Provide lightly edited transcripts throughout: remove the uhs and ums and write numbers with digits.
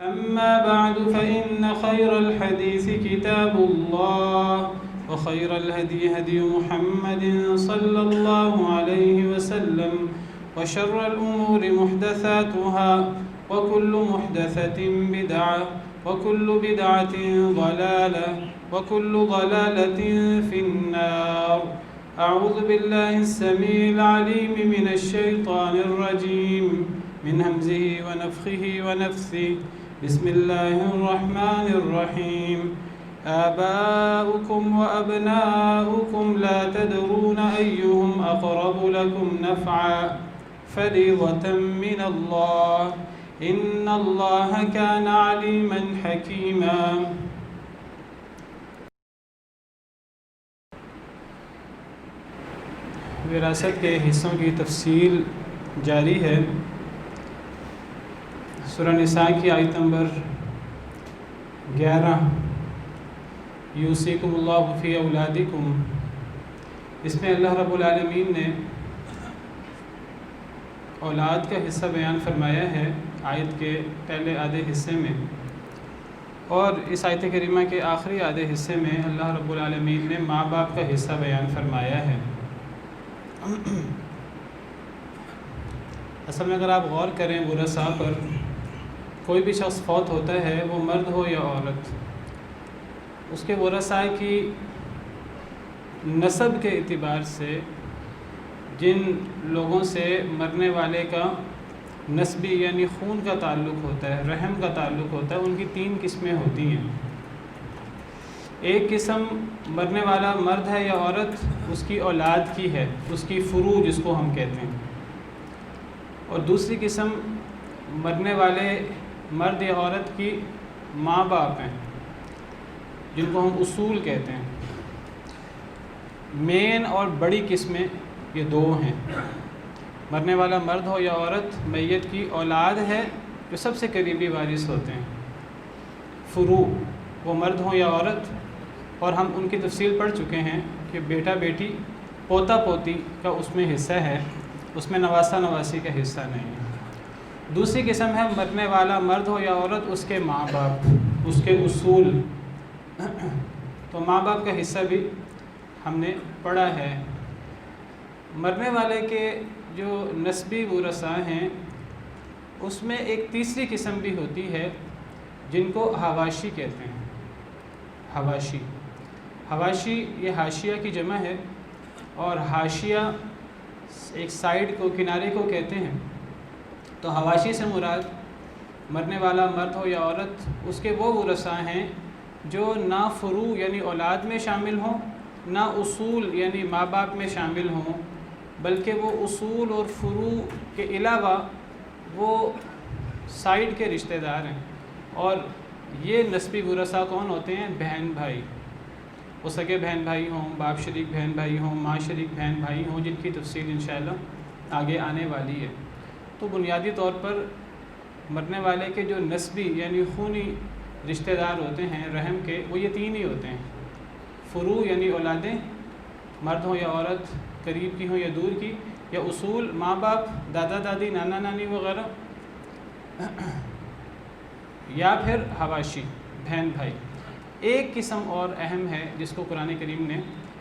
أما بعد فإن خير الحديث كتاب الله وخير الهدي هدي محمد صلى الله عليه وسلم وشر الأمور محدثاتها وكل محدثة بدعة وكل بدعة ضلالة وكل ضلالة في النار. أعوذ بالله السميع العليم من الشيطان الرجيم من همزه ونفخه ونفثه. بسم الله الرحمن الرحيم. آباؤكم وأبناؤكم لا تدرون أيهم أقرب لكم نفعا فريضة من الله إن الله كان عليما حكيما. وراثت کے حصوں کی تفصیل جاری ہے. سورہ نساء کی آیت نمبر 11 یوصیکم اللہ فی اولادکم. اس میں اللہ رب العالمین نے اولاد کا حصہ بیان فرمایا ہے آیت کے پہلے آدھے حصے میں، اور اس آیت کریمہ کے آخری آدھے حصے میں اللہ رب العالمین نے ماں باپ کا حصہ بیان فرمایا ہے. اصل میں اگر آپ غور کریں ورثاء پر، کوئی بھی شخص فوت ہوتا ہے، وہ مرد ہو یا عورت، اس کے ورثاء کی نسب کے اعتبار سے جن لوگوں سے مرنے والے کا نسبی یعنی خون کا تعلق ہوتا ہے، رحم کا تعلق ہوتا ہے، ان کی 3 قسمیں ہوتی ہیں. ایک قسم مرنے والا مرد ہے یا عورت، اس کی اولاد کی ہے، اس کی فروع جس کو ہم کہتے ہیں. اور دوسری قسم مرنے والے مرد یا عورت کی ماں باپ ہیں، جن کو ہم اصول کہتے ہیں. مین اور بڑی قسمیں یہ 2 ہیں. مرنے والا مرد ہو یا عورت، میت کی اولاد ہے جو سب سے قریبی وارث ہوتے ہیں. فروع وہ مرد ہوں یا عورت، اور ہم ان کی تفصیل پڑھ چکے ہیں کہ بیٹا بیٹی پوتا پوتی کا اس میں حصہ ہے، اس میں نواسہ نواسی کا حصہ نہیں ہے. دوسری قسم ہے مرنے والا مرد ہو یا عورت، اس کے ماں باپ، اس کے اصول. تو ماں باپ کا حصہ بھی ہم نے پڑھا ہے. مرنے والے کے جو نسبی ورثاء ہیں، اس میں ایک تیسری قسم بھی ہوتی ہے جن کو حواشی کہتے ہیں. حواشی حواشی یہ حاشیہ کی جمع ہے، اور حاشیہ ایک سائیڈ کو، کنارے کو کہتے ہیں. تو حواشی سے مراد مرنے والا مرد ہو یا عورت، اس کے وہ ورثاء ہیں جو نہ فروع یعنی اولاد میں شامل ہوں، نہ اصول یعنی ماں باپ میں شامل ہوں، بلکہ وہ اصول اور فروع کے علاوہ وہ سائیڈ کے رشتہ دار ہیں. اور یہ نسبی ورثاء کون ہوتے ہیں؟ بہن بھائی. وہ سگے بہن بھائی ہوں، باپ شریک بہن بھائی ہوں، ماں شریک بہن بھائی ہوں، جن کی تفصیل انشاءاللہ آگے آنے والی ہے. تو بنیادی طور پر مرنے والے کے جو نسبی یعنی خونی رشتہ دار ہوتے ہیں رحم کے، وہ یہ 3 ہی ہوتے ہیں. فروع یعنی اولادیں، مرد ہوں یا عورت، قریب کی ہوں یا دور کی، یا اصول ماں باپ، دادا دادی، نانا نانی وغیرہ، یا پھر حواشی بہن بھائی. ایک قسم اور اہم ہے جس کو قرآن کریم نے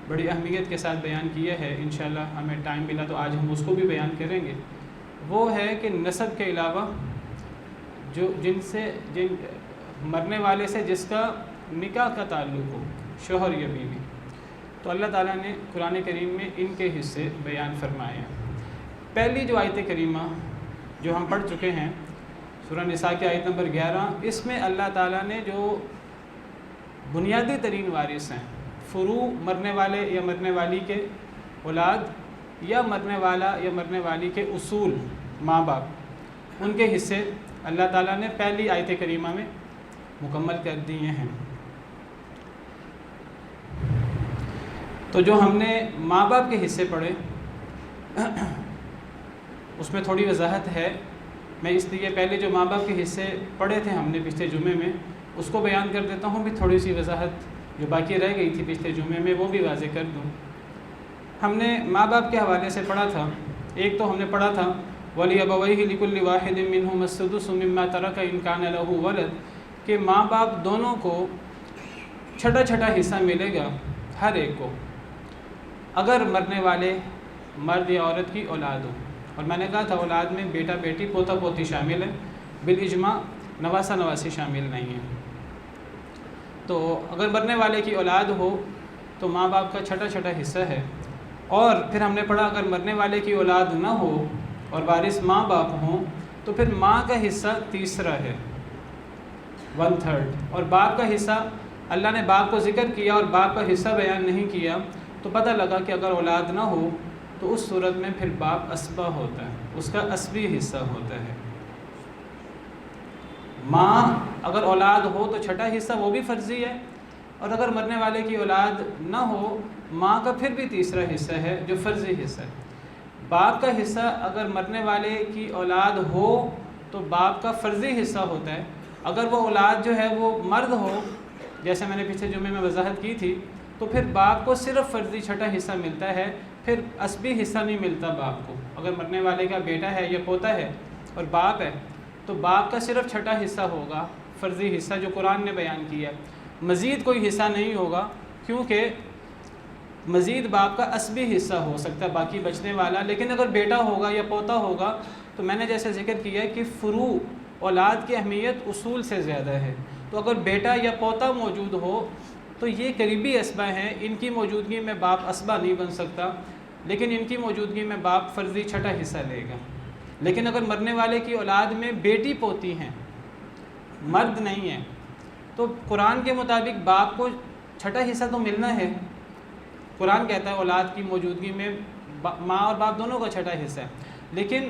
بڑی اہمیت کے ساتھ بیان کیا ہے، انشاءاللہ ہمیں ٹائم ملا تو آج ہم اس کو بھی بیان کریں گے. وہ ہے کہ نسب کے علاوہ جن مرنے والے سے جس کا نکاح کا تعلق ہو، شوہر یا بیوی. تو اللہ تعالیٰ نے قرآن کریم میں ان کے حصے بیان فرمائے ہیں. پہلی جو آیت کریمہ جو ہم پڑھ چکے ہیں، سورہ نساء کی آیت نمبر 11، اس میں اللہ تعالیٰ نے جو بنیادی ترین وارث ہیں، فروع مرنے والے یا مرنے والی کے اولاد، یا مرنے والا یا مرنے والی کے اصول ماں باپ، ان کے حصے اللہ تعالیٰ نے پہلی آیت کریمہ میں مکمل کر دیے ہیں. تو جو ہم نے ماں باپ کے حصے پڑھے، اس میں تھوڑی وضاحت ہے. میں اس لیے پہلے جو ماں باپ کے حصے پڑھے تھے ہم نے پچھلے جمعے میں، اس کو بیان کر دیتا ہوں، بھی تھوڑی سی وضاحت جو باقی رہ گئی تھی پچھلے جمعے میں وہ بھی واضح کر دوں. ہم نے ماں باپ کے حوالے سے پڑھا تھا. ایک تو ہم نے پڑھا تھا وَلِأَبَوَيْهِ لِكُلِّ وَاحِدٍ مِّنْهُمَا السُّدُسُ مِمَّا تَرَكَ إِن كَانَ لَهُ وَلَدٌ کہ ماں باپ دونوں کو چھٹا چھٹا حصہ ملے گا ہر ایک کو اگر مرنے والے مرد یا عورت کی اولاد ہو. اور میں نے کہا تھا اولاد میں بیٹا بیٹی پوتا پوتی شامل ہے، بالاجماع نواسا نواسی شامل نہیں ہیں. تو اگر مرنے والے کی اولاد ہو تو ماں باپ کا چھٹا چھٹا حصہ ہے. اور پھر ہم نے پڑھا اگر مرنے والے کی اولاد نہ ہو اور وارث ماں باپ ہوں تو پھر ماں کا حصہ تیسرا ہے 1/3. اور باپ کا حصہ اللہ نے باپ کو ذکر کیا اور باپ کا حصہ بیان نہیں کیا تو پتہ لگا کہ اگر اولاد نہ ہو تو اس صورت میں پھر باپ اسبہ ہوتا ہے، اس کا اسبی حصہ ہوتا ہے. ماں اگر اولاد ہو تو چھٹا حصہ وہ بھی فرضی ہے، اور اگر مرنے والے کی اولاد نہ ہو ماں کا پھر بھی تیسرا حصہ ہے جو فرضی حصہ ہے. باپ کا حصہ اگر مرنے والے کی اولاد ہو تو باپ کا فرضی حصہ ہوتا ہے. اگر وہ اولاد جو ہے وہ مرد ہو جیسے میں نے پچھلے جمعے میں وضاحت کی تھی تو پھر باپ کو صرف فرضی چھٹا حصہ ملتا ہے، پھر اسبی حصہ نہیں ملتا باپ کو. اگر مرنے والے کا بیٹا ہے یا پوتا ہے اور باپ ہے تو باپ کا صرف چھٹا حصہ ہوگا، فرضی حصہ جو قرآن نے بیان کیا. مزید کوئی حصہ نہیں ہوگا کیونکہ مزید باپ کا اسبی حصہ ہو سکتا ہے باقی بچنے والا. لیکن اگر بیٹا ہوگا یا پوتا ہوگا تو میں نے جیسے ذکر کیا کہ فروع اولاد کی اہمیت اصول سے زیادہ ہے. تو اگر بیٹا یا پوتا موجود ہو تو یہ قریبی اسبہ ہیں، ان کی موجودگی میں باپ اسبہ نہیں بن سکتا، لیکن ان کی موجودگی میں باپ فرضی چھٹا حصہ لے گا. لیکن اگر مرنے والے کی اولاد میں بیٹی پوتی ہیں، مرد نہیں ہیں، تو قرآن کے مطابق باپ کو چھٹا حصہ تو ملنا ہے. قرآن کہتا ہے اولاد کی موجودگی میں ماں اور باپ دونوں کا چھٹا حصہ ہے. لیکن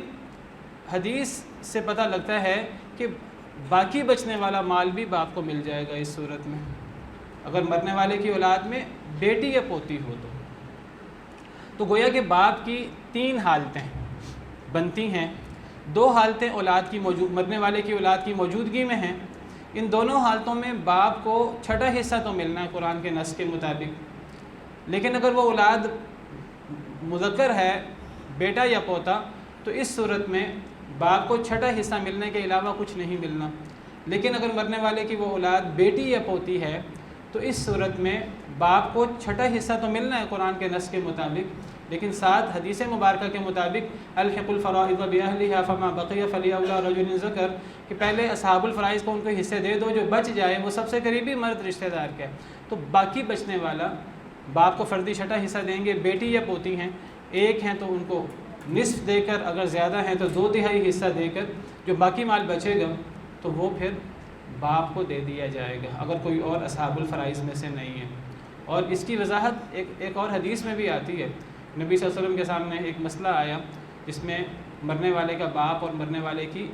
حدیث سے پتہ لگتا ہے کہ باقی بچنے والا مال بھی باپ کو مل جائے گا اس صورت میں اگر مرنے والے کی اولاد میں بیٹی یا پوتی ہو تو گویا کہ باپ کی 3 حالتیں بنتی ہیں. 2 حالتیں اولاد کی مرنے والے کی اولاد کی موجودگی میں ہیں. ان دونوں حالتوں میں باپ کو چھٹا حصہ تو ملنا ہے قرآن کے نص کے مطابق. لیکن اگر وہ اولاد مذکر ہے بیٹا یا پوتا تو اس صورت میں باپ کو چھٹا حصہ ملنے کے علاوہ کچھ نہیں ملنا. لیکن اگر مرنے والے کی وہ اولاد بیٹی یا پوتی ہے تو اس صورت میں باپ کو چھٹا حصہ تو ملنا ہے قرآن کے نص کے مطابق، لیکن ساتھ حدیث مبارکہ کے مطابق الحق الفرائض بأہلھا فما بقی فلأولی رجل ذکر کہ پہلے اصحاب الفرائض کو ان کو حصے دے دو، جو بچ جائے وہ سب سے قریبی مرد رشتہ دار کا ہے. تو باقی بچنے والا باپ کو فردی چھٹا حصہ دیں گے. بیٹی یا پوتی ہیں، ایک ہیں تو ان کو نصف دے کر، اگر زیادہ ہیں تو 2/3 حصہ دے کر جو باقی مال بچے گا تو وہ پھر باپ کو دے دیا جائے گا اگر کوئی اور اصحاب الفرائض میں سے نہیں ہے. اور اس کی وضاحت ایک اور حدیث میں بھی آتی ہے. نبی صلی اللہ علیہ وسلم کے سامنے ایک مسئلہ آیا جس میں مرنے والے کا باپ اور مرنے والے کی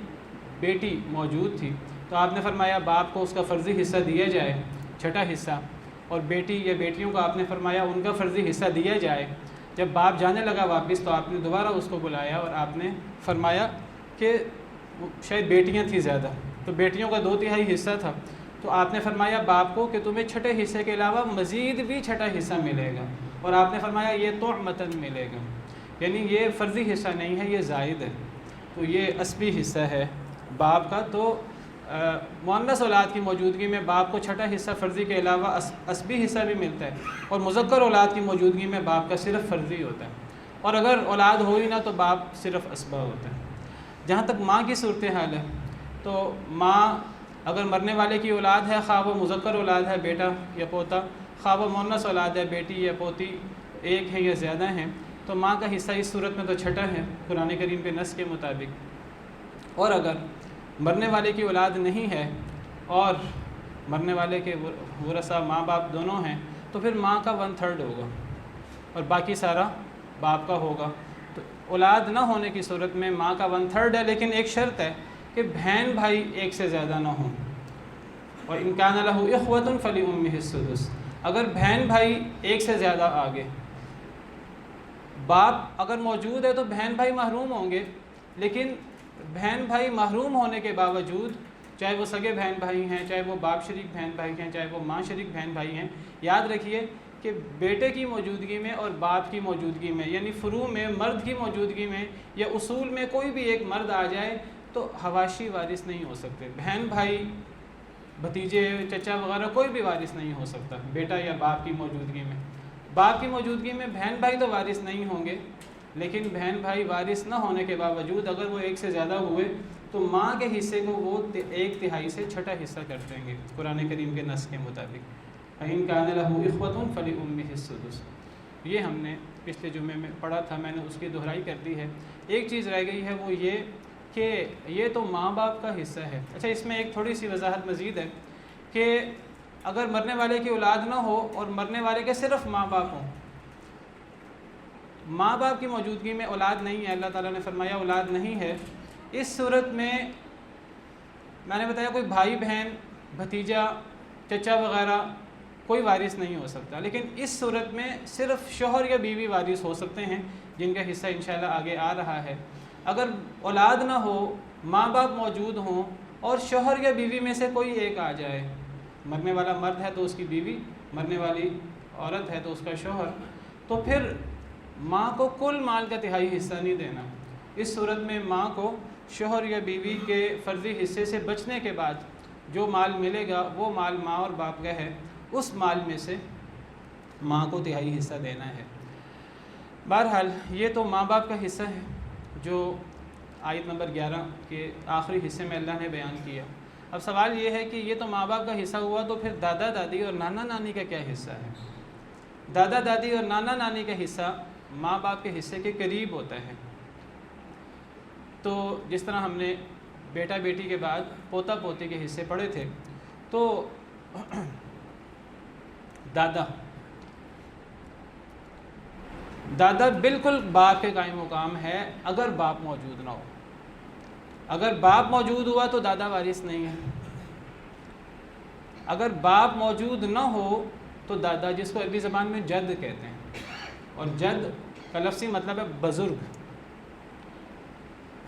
بیٹی موجود تھی. تو آپ نے فرمایا باپ کو اس کا فرضی حصہ دیا جائے چھٹا حصہ، اور بیٹی یا بیٹیوں کو آپ نے فرمایا ان کا فرضی حصہ دیا جائے. جب باپ جانے لگا واپس تو آپ نے دوبارہ اس کو بلایا اور آپ نے فرمایا کہ شاید بیٹیاں تھیں زیادہ تو بیٹیوں کا 2/3 حصہ تھا. تو آپ نے فرمایا باپ کو کہ تمہیں چھٹے حصے کے علاوہ مزید بھی چھٹا حصہ ملے گا، اور آپ نے فرمایا یہ طعمتاً ملے گا، یعنی یہ فرضی حصہ نہیں ہے، یہ زائد ہے. تو یہ اسبی حصہ ہے باپ کا. تو مؤنث اولاد کی موجودگی میں باپ کو چھٹا حصہ فرضی کے علاوہ اسبی حصہ بھی ملتا ہے، اور مذکر اولاد کی موجودگی میں باپ کا صرف فرضی ہوتا ہے، اور اگر اولاد ہو ہی نہ تو باپ صرف اسبہ ہوتا ہے. جہاں تک ماں کی صورتحال ہے تو ماں اگر مرنے والے کی اولاد ہے، خواہ وہ مذکر اولاد ہے بیٹا یا پوتا، خواہ وہ مؤنث اولاد ہے بیٹی یا پوتی، ایک ہے یا زیادہ ہیں، تو ماں کا حصہ اس صورت میں تو چھٹا ہے قرآن کریم کے نص کے مطابق. اور اگر مرنے والے کی اولاد نہیں ہے اور مرنے والے کے ورثہ ماں باپ دونوں ہیں تو پھر ماں کا 1/3 ہوگا اور باقی سارا باپ کا ہوگا. تو اولاد نہ ہونے کی صورت میں ماں کا 1/3 ہے، لیکن ایک شرط ہے کہ بہن بھائی ایک سے زیادہ نہ ہوں. اور ان کان لہ اخوۃ فلأمہ السدس، اگر بہن بھائی ایک سے زیادہ آگے، باپ اگر موجود ہے تو بہن بھائی محروم ہوں گے، لیکن بہن بھائی محروم ہونے کے باوجود چاہے وہ سگے بہن بھائی ہیں، چاہے وہ باپ شریک بہن بھائی ہیں، چاہے وہ ماں شریک بہن بھائی ہیں، یاد رکھیے کہ بیٹے کی موجودگی میں اور باپ کی موجودگی میں، یعنی فروع میں مرد کی موجودگی میں یا اصول میں کوئی بھی ایک مرد آ جائے تو حواشی وارث نہیں ہو سکتے، بہن بھائی بھتیجے چچا وغیرہ کوئی بھی وارث نہیں ہو سکتا بیٹا یا باپ کی موجودگی میں۔ باپ کی موجودگی میں بہن بھائی تو وارث نہیں ہوں گے، لیکن بہن بھائی وارث نہ ہونے کے باوجود اگر وہ ایک سے زیادہ ہوئے تو ماں کے حصے کو وہ 1/3 سے چھٹا حصہ کر دیں گے قرآن کریم کے نص کے مطابق۔ فَإِن كَانَ لَهُ إِخْوَةٌ فَلِأُمِّهِ السُّدُسُ، یہ ہم نے پچھلے جمعے میں پڑھا تھا، میں نے اس کی دہرائی کر دی ہے۔ ایک چیز رہ گئی ہے وہ یہ کہ یہ تو ماں باپ کا حصہ ہے۔ اچھا، اس میں ایک تھوڑی سی وضاحت مزید ہے کہ اگر مرنے والے کی اولاد نہ ہو اور مرنے والے کے صرف ماں باپ ہوں، ماں باپ کی موجودگی میں اولاد نہیں ہے، اللہ تعالیٰ نے فرمایا اولاد نہیں ہے، اس صورت میں نے بتایا کوئی بھائی بہن بھتیجا چچا وغیرہ کوئی وارث نہیں ہو سکتا، لیکن اس صورت میں صرف شوہر یا بیوی وارث ہو سکتے ہیں، جن کا حصہ انشاءاللہ آگے آ رہا ہے۔ اگر اولاد نہ ہو، ماں باپ موجود ہوں اور شوہر یا بیوی میں سے کوئی ایک آ جائے، مرنے والا مرد ہے تو اس کی بیوی، مرنے والی عورت ہے تو اس کا شوہر، تو پھر ماں کو کل مال کا 1/3 حصہ نہیں دینا۔ اس صورت میں ماں کو شوہر یا بیوی کے فرضی حصے سے بچنے کے بعد جو مال ملے گا وہ مال ماں اور باپ کا ہے، اس مال میں سے ماں کو 1/3 حصہ دینا ہے۔ بہرحال یہ تو ماں باپ کا حصہ ہے جو آیت نمبر 11 کے آخری حصے میں اللہ نے بیان کیا۔ اب سوال یہ ہے کہ یہ تو ماں باپ کا حصہ ہوا، تو پھر دادا دادی اور نانا نانی کا کیا حصہ ہے؟ دادا دادی اور نانا نانی کا حصہ ماں باپ کے حصے کے قریب ہوتا ہے۔ تو جس طرح ہم نے بیٹا بیٹی کے بعد پوتا پوتی کے حصے پڑھے تھے، تو دادا بالکل باپ کے قائم مقام ہے اگر باپ موجود نہ ہو۔ اگر باپ موجود ہوا تو دادا وارث نہیں ہے، اگر باپ موجود نہ ہو تو دادا، جس کو عربی زبان میں جد کہتے ہیں، اور جد کا لفظی مطلب ہے بزرگ،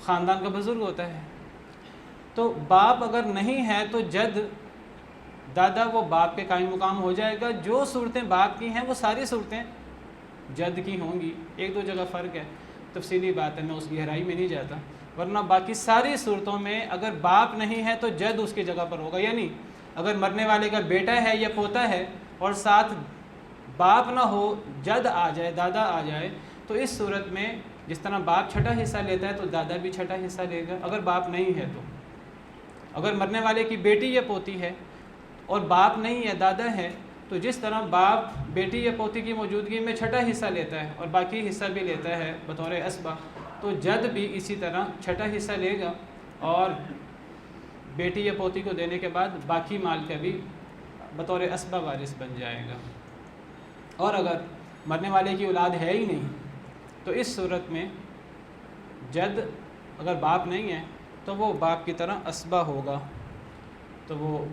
خاندان کا بزرگ ہوتا ہے۔ تو باپ اگر نہیں ہے تو جد دادا وہ باپ کے قائم مقام ہو جائے گا۔ جو صورتیں باپ کی ہیں وہ ساری صورتیں جد کی ہوں گی، ایک دو جگہ فرق ہے، تفصیلی بات ہے، میں اس گہرائی میں نہیں جاتا، ورنہ باقی ساری صورتوں میں اگر باپ نہیں ہے تو جد اس کی جگہ پر ہوگا۔ یعنی اگر مرنے والے کا بیٹا ہے یا پوتا ہے اور ساتھ باپ نہ ہو، جد آ جائے، دادا آ جائے، تو اس صورت میں جس طرح باپ چھٹا حصہ لیتا ہے تو دادا بھی چھٹا حصہ لے گا اگر باپ نہیں ہے تو۔ اگر مرنے والے کی بیٹی یا پوتی ہے اور باپ نہیں ہے، دادا ہے، تو جس طرح باپ بیٹی یا پوتی کی موجودگی میں چھٹا حصہ لیتا ہے اور باقی حصہ بھی لیتا ہے بطور اسبہ، تو جد بھی اسی طرح چھٹا حصہ لے گا اور بیٹی یا پوتی کو دینے کے بعد باقی مال کا بھی بطور اسبہ وارث بن جائے گا۔ اور اگر مرنے والے کی اولاد ہے ہی نہیں تو اس صورت میں جد اگر باپ نہیں ہے تو وہ باپ کی طرح اسبہ ہوگا، تو وہ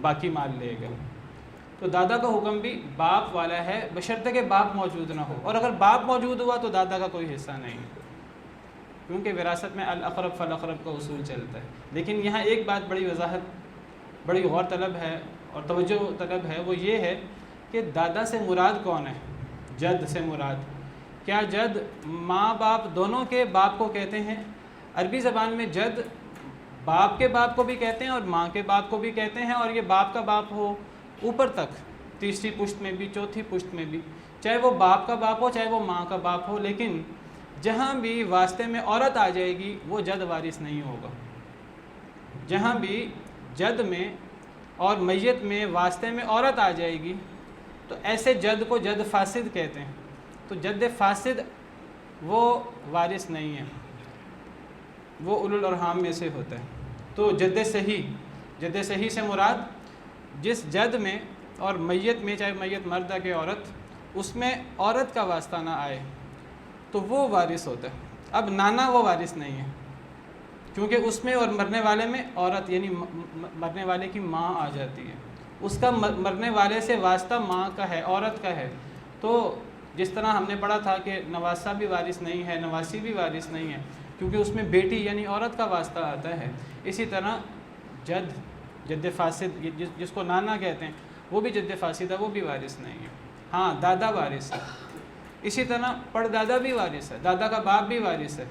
باقی مال لے گا۔ تو دادا کا حکم بھی باپ والا ہے بشرطے کہ باپ موجود نہ ہو، اور اگر باپ موجود ہوا تو دادا کا کوئی حصہ نہیں، کیونکہ وراثت میں الاقرب فالاقرب کا اصول چلتا ہے۔ لیکن یہاں ایک بات بڑی وضاحت، بڑی غور طلب ہے اور توجہ طلب ہے، وہ یہ ہے کہ دادا سے مراد کون ہے؟ جد سے مراد کیا جد ماں باپ دونوں کے باپ کو کہتے ہیں؟ عربی زبان میں جد باپ کے باپ کو بھی کہتے ہیں اور ماں کے باپ کو بھی کہتے ہیں، اور یہ باپ کا باپ ہو اوپر تک، تیسری پشت میں بھی چوتھی پشت میں بھی، چاہے وہ باپ کا باپ ہو چاہے وہ ماں کا باپ ہو، لیکن جہاں بھی واسطے میں عورت آ جائے گی وہ جد وارث نہیں ہوگا۔ جہاں بھی جد میں اور میت میں واسطے میں عورت آ جائے گی تو ایسے جد کو جد فاسد کہتے ہیں۔ تو جد فاسد وہ وارث نہیں ہے، وہ اولو الارحام میں سے ہوتا ہے۔ تو جد صحیح سے مراد جس جد میں اور میت میں، چاہے میت مرد ہے کہ عورت، اس میں عورت کا واسطہ نہ آئے تو وہ وارث ہوتا ہے۔ اب نانا وہ وارث نہیں ہے، کیونکہ اس میں اور مرنے والے میں عورت یعنی مرنے والے کی ماں آ جاتی ہے، اس کا مرنے والے سے واسطہ ماں کا ہے، عورت کا ہے۔ تو جس طرح ہم نے پڑھا تھا کہ نواسہ بھی وارث نہیں ہے، نواسی بھی وارث نہیں ہے، کیونکہ اس میں بیٹی یعنی عورت کا واسطہ آتا ہے۔ اسی طرح جد فاسد جس کو نانا کہتے ہیں وہ بھی جد فاسد ہے، وہ بھی وارث نہیں ہے۔ ہاں دادا وارث ہے، اسی طرح پردادا بھی وارث ہے، دادا کا باپ بھی وارث ہے۔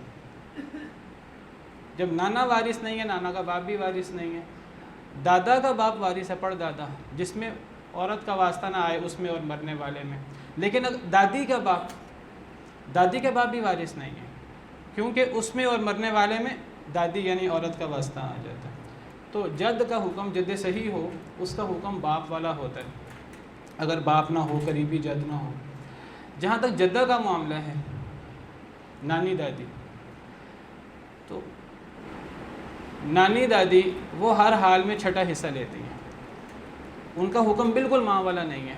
جب نانا وارث نہیں ہے، نانا کا باپ بھی وارث نہیں ہے۔ دادا کا باپ وارث ہے، پردادا، جس میں عورت کا واسطہ نہ آئے اس میں اور مرنے والے میں۔ لیکن دادی کا باپ بھی وارث نہیں ہے، کیونکہ اس میں اور مرنے والے میں دادی یعنی عورت کا واسطہ آ جاتا ہے۔ تو جد کا حکم جد صحیح ہو، اس کا حکم باپ والا ہوتا ہے، اگر باپ نہ ہو، قریبی جد نہ ہو۔ جہاں تک جدہ کا معاملہ ہے، نانی دادی، تو نانی دادی وہ ہر حال میں چھٹا حصہ لیتی ہیں، ان کا حکم بالکل ماں والا نہیں ہے۔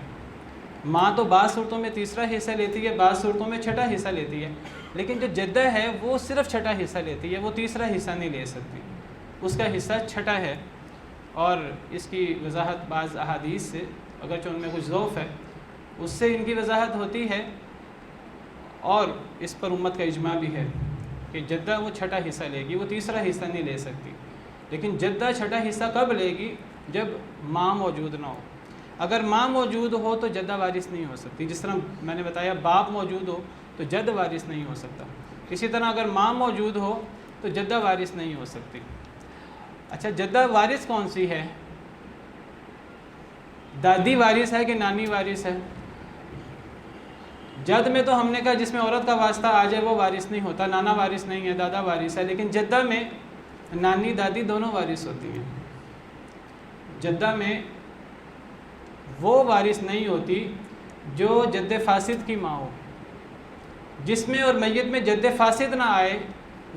ماں تو بعض صورتوں میں تیسرا حصہ لیتی ہے، بعض صورتوں میں چھٹا حصہ لیتی ہے، لیکن جو جدہ ہے وہ صرف چھٹا حصہ لیتی ہے، وہ تیسرا حصہ نہیں لے سکتی، اس کا حصہ چھٹا ہے۔ اور اس کی وضاحت بعض احادیث سے، اگرچہ ان میں کچھ ضعف ہے، اس سے ان کی وضاحت ہوتی ہے، اور اس پر امت کا اجماع بھی ہے کہ جدہ وہ چھٹا حصہ لے گی، وہ تیسرا حصہ نہیں لے سکتی۔ لیکن جدہ چھٹا حصہ کب لے گی؟ جب ماں موجود نہ ہو۔ اگر ماں موجود ہو تو جدہ وارث نہیں ہو سکتی، جس طرح میں نے بتایا باپ موجود ہو تو جد وارث نہیں ہو سکتا، اسی طرح اگر ماں موجود ہو تو جدہ وارث نہیں ہو سکتی۔ اچھا، جدہ وارث کون سی ہے؟ دادی وارث ہے کہ نانی وارث ہے؟ جد میں تو ہم نے کہا جس میں عورت کا واسطہ آ جائے وہ وارث نہیں ہوتا، نانا وارث نہیں ہے، دادا وارث ہے۔ لیکن جدہ میں نانی دادی دونوں وارث ہوتی ہیں۔ جدہ میں وہ وارث نہیں ہوتی جو جد فاسد کی ماں ہو، جس میں اور میت میں جد فاسد نہ آئے،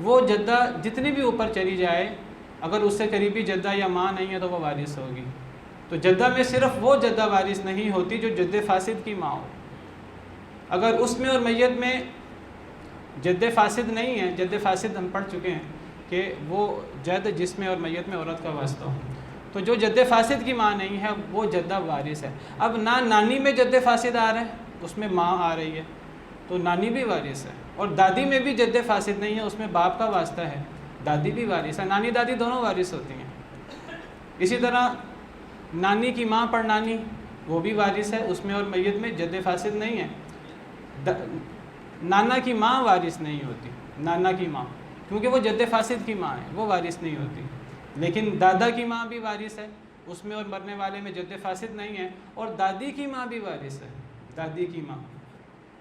وہ جدہ جتنی بھی اوپر چلی جائے، اگر اس سے قریبی جدہ یا ماں نہیں ہے تو وہ وارث ہوگی۔ تو جدہ میں صرف وہ جدہ وارث نہیں ہوتی جو جد فاسد کی ماں ہو۔ اگر اس میں اور میت میں جد فاسد نہیں ہے، جد فاسد ہم پڑھ چکے ہیں کہ وہ جد جس میں اور میت میں عورت کا واسطہ ہو، تو جو جد فاسد کی ماں نہیں ہے وہ جدہ وارث ہے۔ اب نانی میں جد فاسد آ رہا ہے، اس میں ماں آ رہی ہے، تو نانی بھی وارث ہے۔ اور دادی میں بھی جد فاسد نہیں ہے، اس میں باپ کا واسطہ ہے، دادی بھی وارث ہے۔ نانی دادی دونوں وارث ہوتی ہیں۔ اسی طرح نانی کی ماں پڑنانی، وہ بھی وارث ہے، اس میں اور میت میں جد فاسد نہیں ہے۔ نانا کی ماں وارث نہیں ہوتی، نانا کی ماں، کیونکہ وہ جد فاسد کی ماں ہے، وہ وارث نہیں ہوتی۔ لیکن دادا کی ماں بھی وارث ہے، اس میں اور مرنے والے میں جد فاسد نہیں ہے۔ اور دادی کی ماں بھی وارث ہے، دادی کی ماں،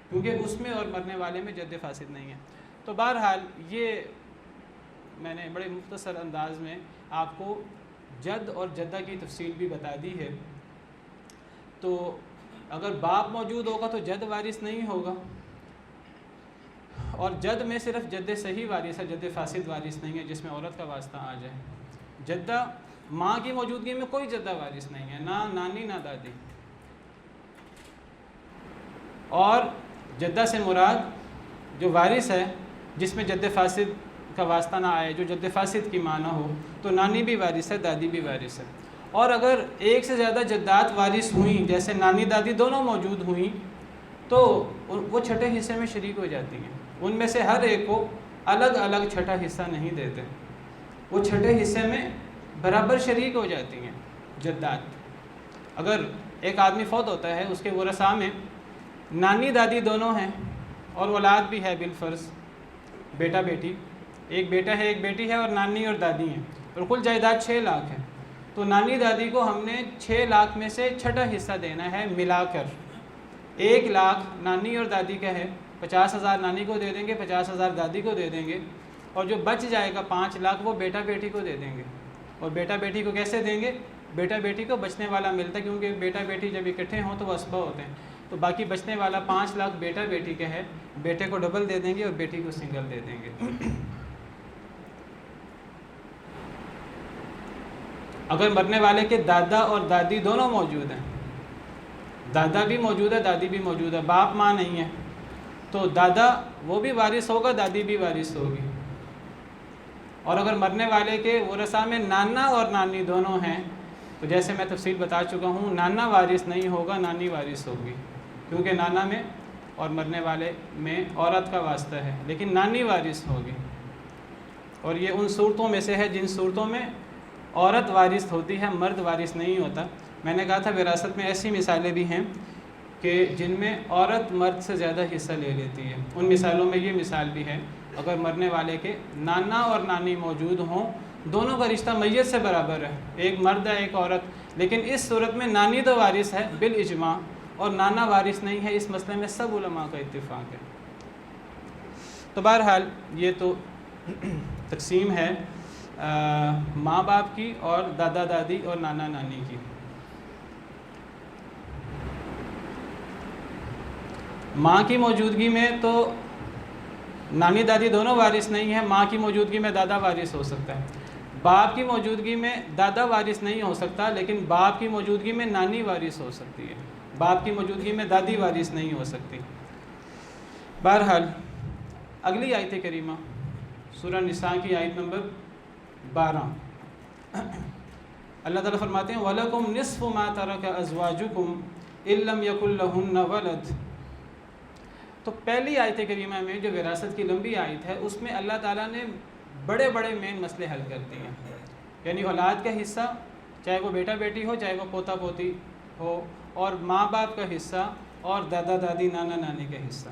کیونکہ اس میں اور مرنے والے میں جد فاسد نہیں ہے۔ تو بہرحال یہ میں نے بڑے مختصر انداز میں آپ کو جد اور جدہ کی تفصیل بھی بتا دی ہے۔ تو اگر باپ موجود ہوگا تو جد وارث نہیں ہوگا، اور جد میں صرف جد صحیح وارث ہے، جد فاسد وارث نہیں ہے جس میں عورت کا واسطہ آ جائے۔ جدہ ماں کی موجودگی میں کوئی جدہ وارث نہیں ہے، نہ نانی نہ دادی۔ اور جدہ سے مراد جو وارث ہے جس میں جد فاسد کا واسطہ نہ آئے، جو جد فاسد کی ماں نہ ہو، تو نانی بھی وارث ہے، دادی بھی وارث ہے۔ اور اگر ایک سے زیادہ جدات وارث ہوئیں، جیسے نانی دادی دونوں موجود ہوئیں، تو وہ چھٹے حصے میں شریک ہو جاتی ہیں۔ ان میں سے ہر ایک کو الگ الگ چھٹا حصہ نہیں دیتے، وہ چھٹے حصے میں برابر شریک ہو جاتی ہیں جدات۔ اگر ایک آدمی فوت ہوتا ہے، اس کے ورثاء میں نانی دادی دونوں ہیں اور اولاد بھی ہے بالفرض، بیٹا بیٹی، ایک بیٹا ہے ایک بیٹی ہے، اور نانی اور دادی ہیں، اور کل جائیداد 6 لاکھ ہے، تو نانی دادی کو ہم نے 6 لاکھ میں سے چھٹا حصہ دینا ہے ملا کر۔ 1 لاکھ نانی اور دادی کا ہے، 50,000 نانی کو دے دیں گے، 50,000 دادی کو دے دیں گے، اور جو بچ جائے گا 5 لاکھ وہ بیٹا بیٹی کو دے دیں گے۔ اور بیٹا بیٹی کو کیسے دیں گے؟ بیٹا بیٹی کو بچنے والا ملتا ہے، کیونکہ بیٹا بیٹی جب اکٹھے ہوں تو وہ اسبہ ہوتے ہیں، تو باقی بچنے والا 5 لاکھ بیٹا بیٹی کا ہے، بیٹے کو ڈبل دے دیں گے اور بیٹی کو سنگل دے دیں گے۔ اگر مرنے والے کے دادا اور دادی دونوں موجود ہیں، دادا بھی موجود ہے دادی بھی موجود ہے، باپ ماں نہیں ہے، تو دادا وہ بھی وارث ہوگا، دادی بھی وارث ہوگی۔ اور اگر مرنے والے کے ورثاء میں نانا اور نانی دونوں ہیں، تو جیسے میں تفصیل بتا چکا ہوں، نانا وارث نہیں ہوگا، نانی وارث ہوگی، کیونکہ نانا میں اور مرنے والے میں عورت کا واسطہ ہے، لیکن نانی وارث ہوگی۔ اور یہ ان صورتوں میں سے ہے جن صورتوں میں عورت وارث ہوتی ہے، مرد وارث نہیں ہوتا۔ میں نے کہا تھا وراثت میں ایسی مثالیں بھی ہیں کہ جن میں عورت مرد سے زیادہ حصہ لے لیتی ہے۔ ان مثالوں میں یہ مثال بھی ہے، اگر مرنے والے کے نانا اور نانی موجود ہوں، دونوں کا رشتہ میت سے برابر ہے، ایک مرد ہے ایک عورت، لیکن اس صورت میں نانی تو وارث ہے بالاجماع اور نانا وارث نہیں ہے، اس مسئلے میں سب علماء کا اتفاق ہے۔ تو بہرحال یہ تو تقسیم ہے ماں باپ کی اور دادا دادی اور نانا نانی کی۔ ماں کی موجودگی میں تو نانی دادی دونوں وارث نہیں ہیں، ماں کی موجودگی میں دادا وارث ہو سکتا ہے۔ باپ کی موجودگی میں دادا وارث نہیں ہو سکتا، لیکن باپ کی موجودگی میں نانی وارث ہو سکتی ہے، باپ کی موجودگی میں دادی وارث نہیں ہو سکتی۔ بہرحال اگلی آیت کریمہ سورہ نساء کی آیت نمبر 12، اللہ تعالیٰ فرماتے ہیں وَلَكُمْ نِصْفُ مَا تَرَكَ أَزْوَاجُكُمْ إِن لَّمْ يَكُن لَّهُنَّ وَلَدٌ۔ تو پہلی آیت کریمہ میں جو وراثت کی لمبی آیت ہے، اس میں اللہ تعالیٰ نے بڑے بڑے مین مسئلے حل کر دیے ہیں، یعنی اولاد کا حصہ، چاہے وہ بیٹا بیٹی ہو چاہے وہ پوتا پوتی ہو، اور ماں باپ کا حصہ، اور دادا دادی نانا نانی کا حصہ۔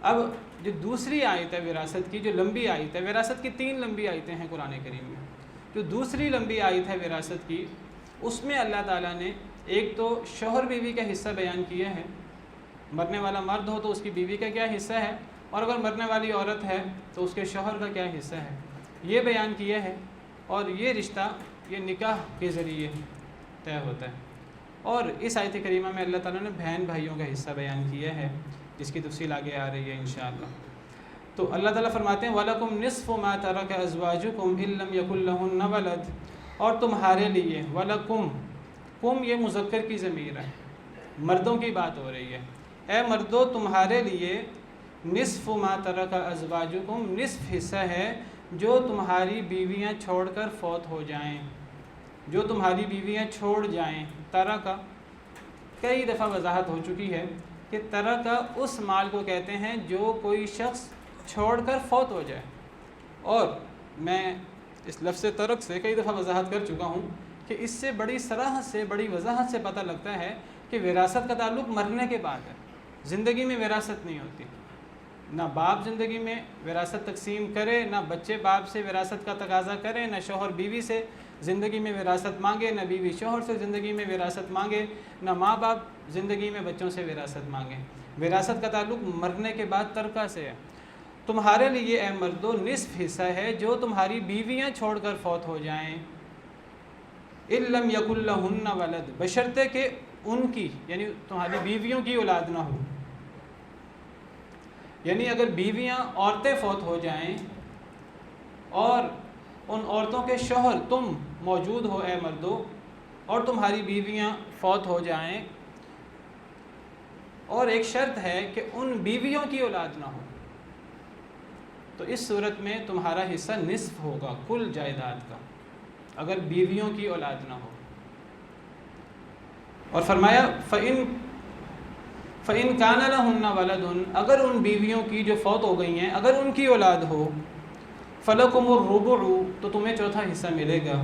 اب جو دوسری آیت ہے وراثت کی، جو لمبی آیت ہے، وراثت کی 3 لمبی آیتیں ہیں قرآن کریم میں، جو دوسری لمبی آیت ہے وراثت کی، اس میں اللہ تعالیٰ نے ایک تو شوہر بیوی کا حصہ بیان کیا ہے، مرنے والا مرد ہو تو اس کی بیوی کا کیا حصہ ہے، اور اگر مرنے والی عورت ہے تو اس کے شوہر کا کیا حصہ ہے، یہ بیان کیا ہے، اور یہ رشتہ یہ نکاح کے ذریعے طے ہوتا ہے۔ اور اس آیت کریمہ میں اللہ تعالیٰ نے بہن بھائیوں کا حصہ بیان کیا ہے، جس کی تفصیل آگے آ رہی ہے انشاءاللہ۔ تو اللہ تعالیٰ فرماتے ہیں وَلَكُمْ نِصْفُ مَا تَرَكَ أَزْوَاجُكُمْ إِن لَّمْ يَكُن لَّهُنَّ وَلَدٌ، اور تمہارے لیے، وَلَكُمْ، کم یہ مذکر کی ضمیر ہے، مردوں کی بات ہو رہی ہے، اے مردو تمہارے لیے نصف ما ترک ازواجکم، نصف حصہ ہے جو تمہاری بیویاں چھوڑ کر فوت ہو جائیں، جو تمہاری بیویاں چھوڑ جائیں۔ ترکہ کئی دفعہ وضاحت ہو چکی ہے کہ ترکہ اس مال کو کہتے ہیں جو کوئی شخص چھوڑ کر فوت ہو جائے، اور میں اس لفظ ترک سے کئی دفعہ وضاحت کر چکا ہوں کہ اس سے بڑی صراحت سے، بڑی وضاحت سے پتہ لگتا ہے کہ وراثت کا تعلق مرنے کے بعد ہے، زندگی میں وراثت نہیں ہوتی، نہ باپ زندگی میں وراثت تقسیم کرے، نہ بچے باپ سے وراثت کا تقاضا کرے، نہ شوہر بیوی سے زندگی میں وراثت مانگے، نہ بیوی شوہر سے زندگی میں وراثت مانگے، نہ ماں باپ زندگی میں بچوں سے وراثت مانگے۔ وراثت کا تعلق مرنے کے بعد ترکہ سے ہے۔ تمہارے لیے اے مردو نصف حصہ ہے جو تمہاری بیویاں چھوڑ کر فوت ہو جائیں، اِن لَّمْ يَكُن لَّهُنَّ وَلَدٌ، بشرطے کہ ان کی، یعنی تمہاری بیویوں کی اولاد نہ ہو، یعنی اگر بیویاں عورتیں فوت ہو جائیں اور ان عورتوں کے شوہر تم موجود ہو اے مردو، اور تمہاری بیویاں فوت ہو جائیں، اور ایک شرط ہے کہ ان بیویوں کی اولاد نہ ہو، تو اس صورت میں تمہارا حصہ نصف ہوگا کل جائیداد کا، اگر بیویوں کی اولاد نہ ہو۔ اور فرمایا فَإِن كَانَ لَهُنَّ وَلَدٌ، اگر ان بیویوں کی جو فوت ہو گئی ہیں اگر ان کی اولاد ہو، فَلَكُمُ الرُّبُعُ، تو تمہیں چوتھا حصہ ملے گا،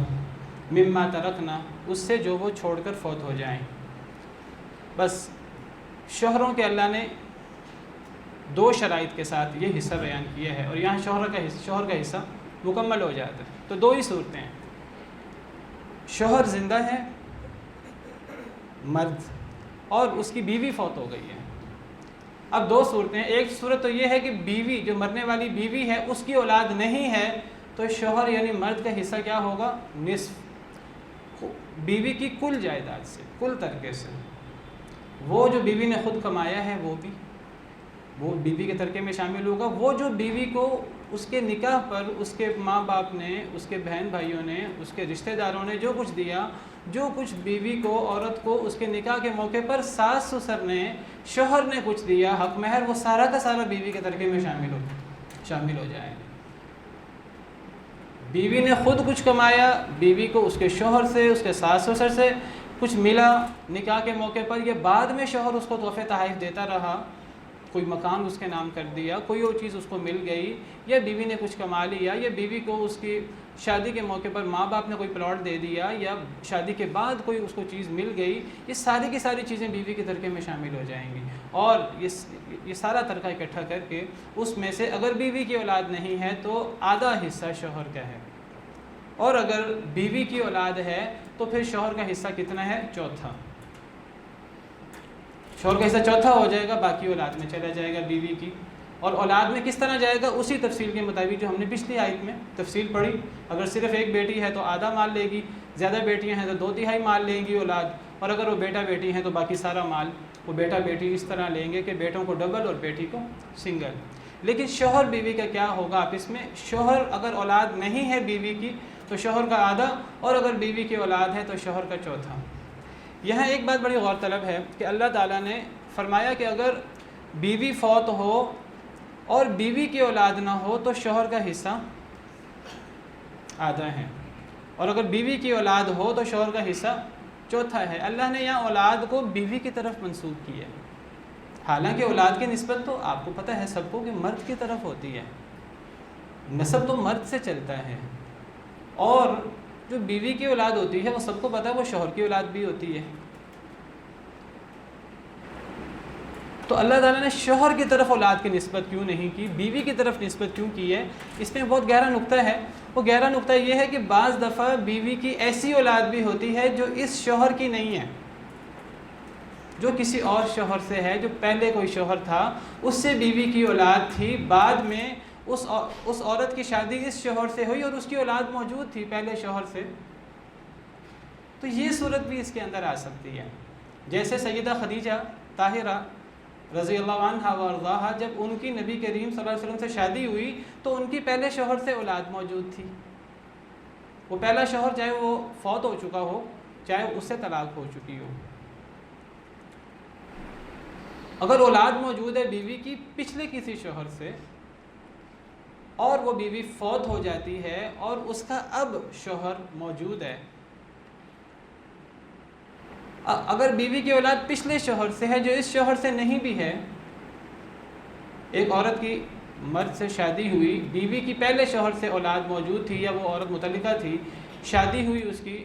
مِمَّا تَرَكْنَا، اس سے جو وہ چھوڑ کر فوت ہو جائیں۔ بس شوہروں کے اللہ نے 2 شرائط کے ساتھ یہ حصہ بیان کیا ہے، اور یہاں شوہر کا حصہ مکمل ہو جاتا ہے۔ تو 2 ہی صورتیں ہیں، شوہر زندہ ہے مرد، اور اس کی بیوی فوت ہو گئی ہے۔ اب 2 صورتیں، ایک صورت تو یہ ہے کہ بیوی، جو مرنے والی بیوی ہے اس کی اولاد نہیں ہے، تو شوہر یعنی مرد کا حصہ کیا ہوگا؟ نصف، بیوی کی کل جائیداد سے، کل ترکے سے، وہ جو بیوی نے خود کمایا ہے وہ بیوی کے ترکے میں شامل ہوگا، وہ جو بیوی کو اس کے نکاح پر اس کے ماں باپ نے، اس کے بہن بھائیوں نے، اس کے رشتہ داروں نے جو کچھ دیا، جو کچھ بیوی کو، عورت کو اس کے نکاح کے موقع پر ساس سسر نے، شوہر نے کچھ دیا حق مہر، وہ سارا کا سارا بیوی کے ترکے میں شامل ہو جائے۔ بیوی نے خود کچھ کمایا، بیوی کو اس کے شوہر سے، اس کے ساس سسر سے کچھ ملا نکاح کے موقع پر، یہ بعد میں شوہر اس کو تحفے تحائف دیتا رہا، کوئی مکان اس کے نام کر دیا، کوئی اور چیز اس کو مل گئی، یا بیوی نے کچھ کما لیا، یا بیوی کو اس کی شادی کے موقع پر ماں باپ نے کوئی پلاٹ دے دیا، یا شادی کے بعد کوئی اس کو چیز مل گئی، یہ ساری کی ساری چیزیں بیوی کے ترکے میں شامل ہو جائیں گی. اور یہ سارا ترکہ اکٹھا کر کے اس میں سے اگر بیوی کی اولاد نہیں ہے تو آدھا حصہ شوہر کا ہے، اور اگر بیوی کی اولاد ہے تو پھر شوہر کا حصہ کتنا ہے؟ چوتھا. شوہر کا حصہ چوتھا ہو جائے گا، باقی اولاد میں چلا جائے گا بیوی کی. اور اولاد میں کس طرح جائے گا؟ اسی تفصیل کے مطابق جو ہم نے پچھلی آیت میں تفصیل پڑھی. اگر صرف ایک بیٹی ہے تو آدھا مال لے گی، زیادہ بیٹیاں ہیں تو 2/3 مال لیں گی اولاد، اور اگر وہ بیٹا بیٹی ہیں تو باقی سارا مال وہ بیٹا بیٹی اس طرح لیں گے کہ بیٹوں کو ڈبل اور بیٹی کو سنگل. لیکن شوہر بیوی کا کیا ہوگا آپس میں؟ شوہر اگر اولاد نہیں ہے بیوی کی تو شوہر کا آدھا، اور اگر بیوی کی اولاد ہے تو شوہر کا چوتھا. یہاں ایک بات بڑی غور طلب ہے کہ اللہ تعالیٰ نے فرمایا کہ اگر بیوی فوت ہو اور بیوی کی اولاد نہ ہو تو شوہر کا حصہ آدھا ہے، اور اگر بیوی کی اولاد ہو تو شوہر کا حصہ چوتھا ہے. اللہ نے یہاں اولاد کو بیوی کی طرف منسوب کیا ہے، حالانکہ اولاد کی نسبت تو آپ کو پتہ ہے سب کو کہ مرد کی طرف ہوتی ہے، نسب تو مرد سے چلتا ہے، اور جو بیوی کی اولاد ہوتی ہے وہ سب کو پتہ ہے وہ شوہر کی اولاد بھی ہوتی ہے. تو اللہ تعالیٰ نے شوہر کی طرف اولاد کی نسبت کیوں نہیں کی، بیوی کی طرف نسبت کیوں کی ہے؟ اس میں بہت گہرا نقطہ ہے. وہ گہرا نقطہ یہ ہے کہ بعض دفعہ بیوی کی ایسی اولاد بھی ہوتی ہے جو اس شوہر کی نہیں ہے، جو کسی اور شوہر سے ہے، جو پہلے کوئی شوہر تھا اس سے بیوی کی اولاد تھی، بعد میں اس عورت کی شادی اس شوہر سے ہوئی اور اس کی اولاد موجود تھی پہلے شوہر سے. تو یہ صورت بھی اس کے اندر آ سکتی ہے. جیسے سیدہ خدیجہ طاہرہ رضی اللہ عنہا و ارضاہا، جب ان کی نبی کریم صلی اللہ علیہ وسلم سے شادی ہوئی تو ان کی پہلے شوہر سے اولاد موجود تھی. وہ پہلا شوہر چاہے وہ فوت ہو چکا ہو چاہے اس سے طلاق ہو چکی ہو، اگر اولاد موجود ہے بیوی کی پچھلے کسی شوہر سے اور وہ بیوی فوت ہو جاتی ہے اور اس کا اب شوہر موجود ہے، اگر بیوی کی اولاد پچھلے شوہر سے ہے جو اس شوہر سے نہیں بھی ہے، ایک عورت کی مرد سے شادی ہوئی، بیوی کی پہلے شوہر سے اولاد موجود تھی یا وہ عورت مطلقہ تھی، شادی ہوئی اس کی،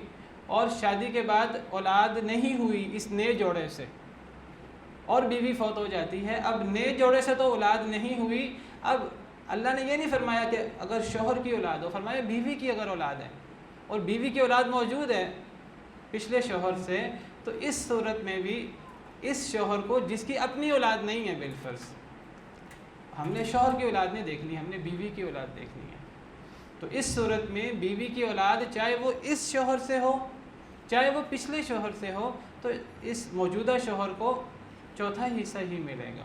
اور شادی کے بعد اولاد نہیں ہوئی اس نئے جوڑے سے، اور بیوی فوت ہو جاتی ہے. اب نئے جوڑے سے تو اولاد نہیں ہوئی، اب اللہ نے یہ نہیں فرمایا کہ اگر شوہر کی اولاد ہو، فرمایا بیوی کی اگر اولاد ہے اور بیوی کی اولاد موجود ہے پچھلے شوہر سے، تو اس صورت میں بھی اس شوہر کو جس کی اپنی اولاد نہیں ہے بالفرض، ہم نے شوہر کی اولاد نہیں دیکھنی، ہم نے بیوی کی اولاد دیکھنی ہے، تو اس صورت میں بیوی کی اولاد چاہے وہ اس شوہر سے ہو چاہے وہ پچھلے شوہر سے ہو تو اس موجودہ شوہر کو چوتھا حصہ ہی ملے گا.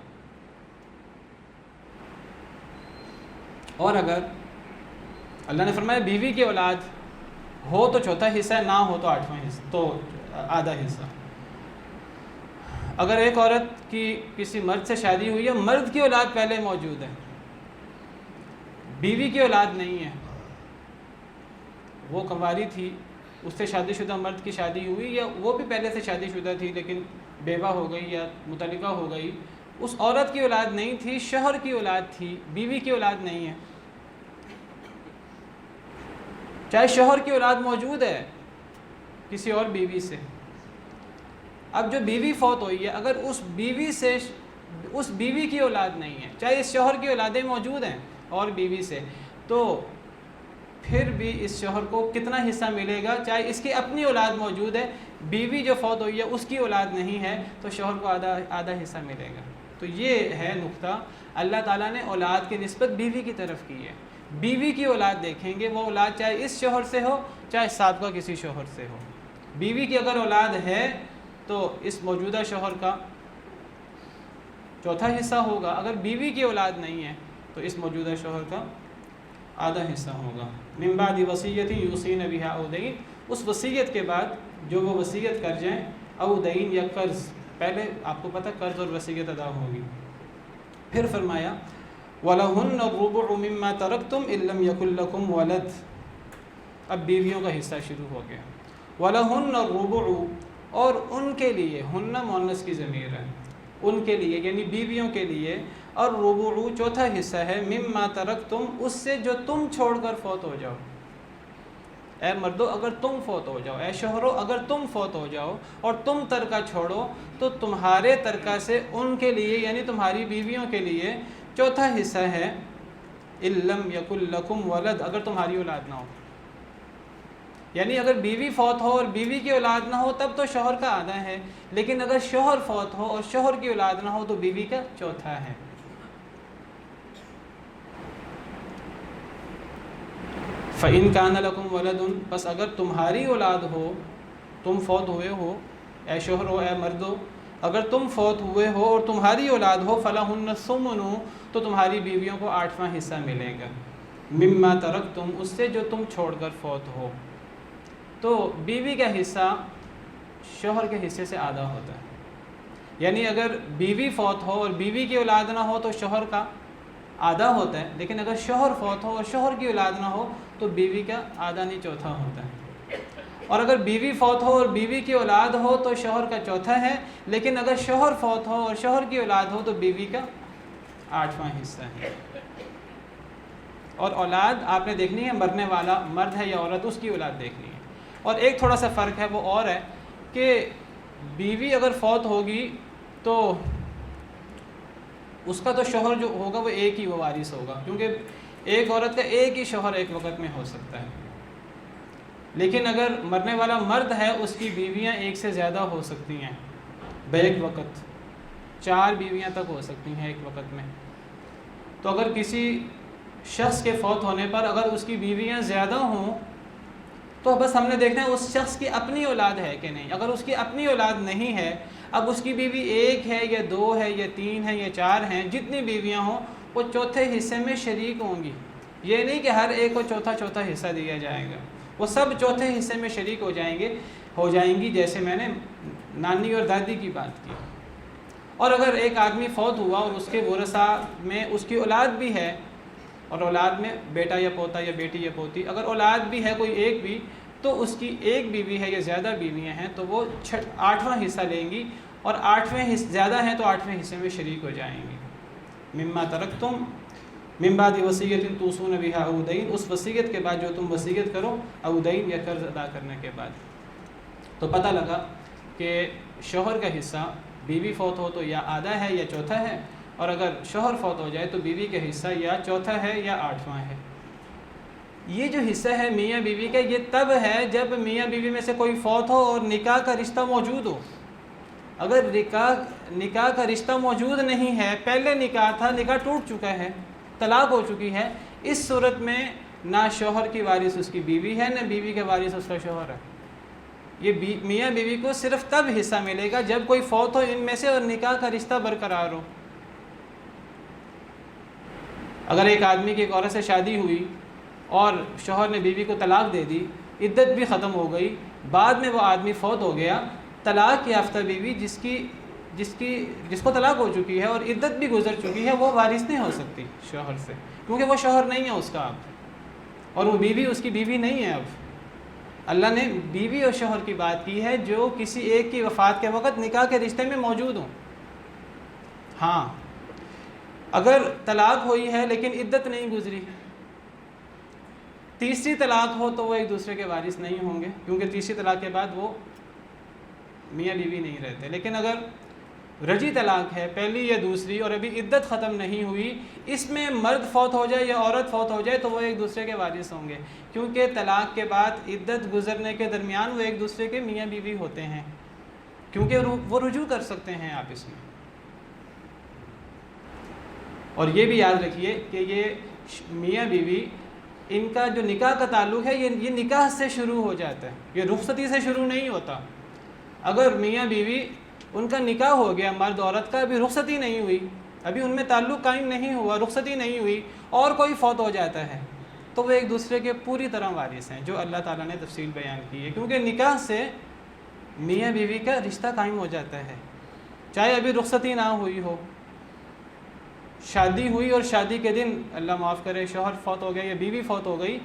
اور اگر اللہ نے فرمایا بیوی کی اولاد ہو تو چوتھا حصہ، نہ ہو تو آٹھواں حصہ، تو آدھا حصہ. اگر ایک عورت کی کسی مرد سے شادی ہوئی ہے، مرد کی اولاد پہلے موجود ہے، بیوی کی اولاد نہیں ہے، وہ کنواری تھی، اس سے شادی شدہ مرد کی شادی ہوئی، یا وہ بھی پہلے سے شادی شدہ تھی لیکن بیوہ ہو گئی یا مطلقہ ہو گئی، اس عورت کی اولاد نہیں تھی، شوہر کی اولاد تھی، بیوی کی اولاد نہیں ہے. چاہے شوہر کی اولاد موجود ہے کسی اور بیوی سے، اب جو بیوی فوت ہوئی ہے اگر اس بیوی کی اولاد نہیں ہے، چاہے اس شوہر کی اولادیں موجود ہیں اور بیوی سے، تو پھر بھی اس شوہر کو کتنا حصہ ملے گا؟ چاہے اس کی اپنی اولاد موجود ہے، بیوی جو فوت ہوئی ہے اس کی اولاد نہیں ہے، تو شوہر کو آدھا حصہ ملے گا. تو یہ ہے نقطہ، اللہ تعالیٰ نے اولاد کی نسبت بیوی کی طرف کی ہے. بیوی کی اولاد دیکھیں گے، وہ اولاد چاہے اس شوہر سے ہو چاہے سابقہ کسی شوہر سے ہو. بیوی کی اگر اولاد ہے تو اس موجودہ شوہر کا چوتھا حصہ ہوگا، اگر بیوی کی اولاد نہیں ہے تو اس موجودہ شوہر کا آدھا حصہ ہوگا. من بعد وصیت یوصین بها او دین، اس وصیت کے بعد جو وہ وصیت کر جائیں، او دین یا قرض، پہلے آپ کو پتہ قرض اور وصیت ادا ہوگی. پھر فرمایا وَلَهُنَّ الرُّبُعُ مِمَّا تَرَكْتُمْ إِن لَّمْ يَكُن لَّكُمْ وَلَدٌ. اب بیویوں کا حصہ شروع ہو گیا. وَلَهُنَّ الرُّبُعُ، اور ان کے لیے، ہن مؤنث کی ضمیر ہے، ان کے لیے یعنی بیویوں کے لیے، اور ربع چوتھا حصہ ہے مما ترکتم اس سے جو تم چھوڑ کر فوت ہو جاؤ۔ اے مردو اگر تم فوت ہو جاؤ، اے شوہرو اگر تم فوت ہو جاؤ اور تم ترکہ چھوڑو تو تمہارے ترکہ سے ان کے لیے یعنی تمہاری بیویوں کے لیے چوتھا حصہ ہے ان لم یکن لکم ولد اگر تمہاری اولاد نہ ہو۔ یعنی اگر بیوی فوت ہو اور بیوی کی اولاد نہ ہو تب تو شوہر کا آدھا ہے، لیکن اگر شوہر فوت ہو اور شوہر کی اولاد نہ ہو تو بیوی کا چوتھا ہے۔ فَإِن كَانَ لَكُمْ وَلَدٌ بس اگر تمہاری اولاد ہو، تم فوت ہوئے ہو، اے شوہر ہو اے مردو اگر تم فوت ہوئے ہو اور تمہاری اولاد ہو فَلَهُنَّ الثُّمُنُ تو تمہاری بیویوں کو 8واں حصہ ملے گا، مما ترکتم اس سے جو تم چھوڑ کر فوت ہو۔ تو بیوی کا حصہ شوہر کے حصے سے آدھا ہوتا ہے، یعنی اگر بیوی فوت ہو اور بیوی کی اولاد نہ ہو تو شوہر کا آدھا ہوتا ہے، لیکن اگر شوہر فوت ہو اور شوہر کی اولاد نہ ہو تو بیوی کا آدھا نہیں چوتھا ہوتا ہے۔ اور اگر بیوی فوت ہو اور بیوی کی اولاد ہو تو شوہر کا چوتھا ہے، لیکن اگر شوہر فوت ہو اور شوہر کی اولاد ہو تو بیوی کا 8واں حصہ ہے۔ اور اولاد آپ نے دیکھنی ہے، مرنے والا مرد ہے یا عورت اس کی اولاد دیکھنی ہے۔ اور ایک تھوڑا سا فرق ہے وہ اور ہے کہ بیوی اگر فوت ہوگی تو اس کا تو شوہر جو ہوگا وہ ایک ہی وہ وارث ہوگا، کیونکہ ایک عورت کا ایک ہی شوہر ایک وقت میں ہو سکتا ہے۔ لیکن اگر مرنے والا مرد ہے اس کی بیویاں ایک سے زیادہ ہو سکتی ہیں بیک وقت، 4 بیویاں تک ہو سکتی ہیں ایک وقت میں۔ تو اگر کسی شخص کے فوت ہونے پر اگر اس کی بیویاں زیادہ ہوں تو بس ہم نے دیکھنا ہے اس شخص کی اپنی اولاد ہے کہ نہیں۔ اگر اس کی اپنی اولاد نہیں ہے، اب اس کی بیوی 1 ہے یا 2 ہے یا 3 ہے یا 4 ہیں، جتنی بیویاں ہوں وہ چوتھے حصے میں شریک ہوں گی۔ یہ نہیں کہ ہر ایک کو چوتھا حصہ دیا جائے گا، وہ سب چوتھے حصے میں شریک ہو جائیں گی، جیسے میں نے نانی اور دادی کی بات کی۔ اور اگر ایک آدمی فوت ہوا اور اس کے ورثاء میں اس کی اولاد بھی ہے، اور اولاد میں بیٹا یا پوتا یا بیٹی یا پوتی، اگر اولاد بھی ہے کوئی ایک بھی تو اس کی ایک بیوی ہے یا زیادہ بیویاں ہیں تو وہ 8واں حصہ لیں گی، اور 8ویں زیادہ ہیں تو 8ویں حصے میں شریک ہو جائیں گی۔ مما ترکتم من بعد وصیت توصون بها او دین اس وصیت کے بعد جو تم وصیت کرو، او دین یا قرض ادا کرنے کے بعد۔ تو پتہ لگا کہ شوہر کا حصہ بیوی فوت ہو تو یا آدھا ہے یا چوتھا ہے، اور اگر شوہر فوت ہو جائے تو بیوی کا حصہ یا چوتھا ہے یا 8واں ہے۔ یہ جو حصہ ہے میاں بیوی کا یہ تب ہے جب میاں بیوی میں سے کوئی فوت ہو اور نکاح کا رشتہ موجود ہو۔ اگر نکاح کا رشتہ موجود نہیں ہے، پہلے نکاح تھا، نکاح ٹوٹ چکا ہے، طلاق ہو چکی ہے، اس صورت میں نہ شوہر کی وارث اس کی بیوی ہے، نہ بیوی کا وارث اس کا شوہر ہے۔ یہ میاں بیوی کو صرف تب حصہ ملے گا جب کوئی فوت ہو ان میں سے اور نکاح کا رشتہ برقرار ہو۔ اگر ایک آدمی کی ایک عورت سے شادی ہوئی اور شوہر نے بیوی کو طلاق دے دی، عدت بھی ختم ہو گئی، بعد میں وہ آدمی فوت ہو گیا، طلاق یافتہ بیوی جس کو طلاق ہو چکی ہے اور عدت بھی گزر چکی ہے وہ وارث نہیں ہو سکتی شوہر سے، کیونکہ وہ شوہر نہیں ہے اس کا اب، اور وہ بیوی اس کی بیوی نہیں ہے۔ اب اللہ نے بیوی اور شوہر کی بات کی ہے جو کسی ایک کی وفات کے وقت نکاح کے رشتے میں موجود ہوں۔ ہاں اگر طلاق ہوئی ہے لیکن عدت نہیں گزری، تیسری طلاق ہو تو وہ ایک دوسرے کے وارث نہیں ہوں گے، کیونکہ تیسری طلاق کے بعد وہ میاں بیوی نہیں رہتے۔ لیکن اگر رجی طلاق ہے، پہلی یا دوسری، اور ابھی عدت ختم نہیں ہوئی، اس میں مرد فوت ہو جائے یا عورت فوت ہو جائے تو وہ ایک دوسرے کے وارث ہوں گے، کیونکہ طلاق کے بعد عدت گزرنے کے درمیان وہ ایک دوسرے کے میاں بیوی ہوتے ہیں، کیونکہ وہ رجوع کر سکتے ہیں آپس میں۔ اور یہ بھی یاد رکھیے کہ یہ میاں بیوی ان کا جو نکاح کا تعلق ہے یہ نکاح سے شروع ہو جاتا ہے، یہ رخصتی سے شروع نہیں ہوتا۔ اگر میاں بیوی ان کا نکاح ہو گیا، مرد عورت کا، ابھی رخصتی نہیں ہوئی، ابھی ان میں تعلق قائم نہیں ہوا، رخصتی نہیں ہوئی، اور کوئی فوت ہو جاتا ہے تو وہ ایک دوسرے کے پوری طرح وارث ہیں، جو اللہ تعالیٰ نے تفصیل بیان کی ہے، کیونکہ نکاح سے میاں بیوی کا رشتہ قائم ہو جاتا ہے، چاہے ابھی رخصتی نہ ہوئی ہو، شادی ہوئی اور شادی کے دن اللہ معاف کرے شوہر فوت ہو گیا یا بیوی فوت ہو گئی،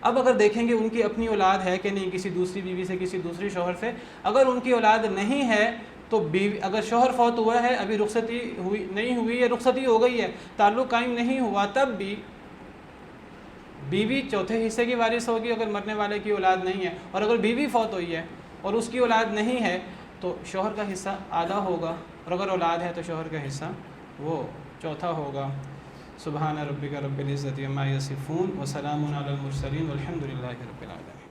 اب اگر دیکھیں گے ان کی اپنی اولاد ہے کہ نہیں، کسی دوسری بیوی سے، کسی دوسری شوہر سے، اگر ان کی اولاد نہیں ہے تو بیوی اگر شوہر فوت ہوا ہے، ابھی رخصتی ہوئی نہیں ہوئی ہے، رخصتی ہو گئی ہے، تعلق قائم نہیں ہوا، تب بھی بیوی چوتھے حصے کی وارث ہوگی اگر مرنے والے کی اولاد نہیں ہے، اور اگر بیوی فوت ہوئی ہے اور اس کی اولاد نہیں ہے تو شوہر کا حصہ آدھا ہوگا، اور اگر اولاد ہے تو شوہر کا حصہ وہ چوتھا ہوگا۔ سبحان ربک رب العزت عما یصفون وسلام علی المرسلین والحمد للہ رب العالمین۔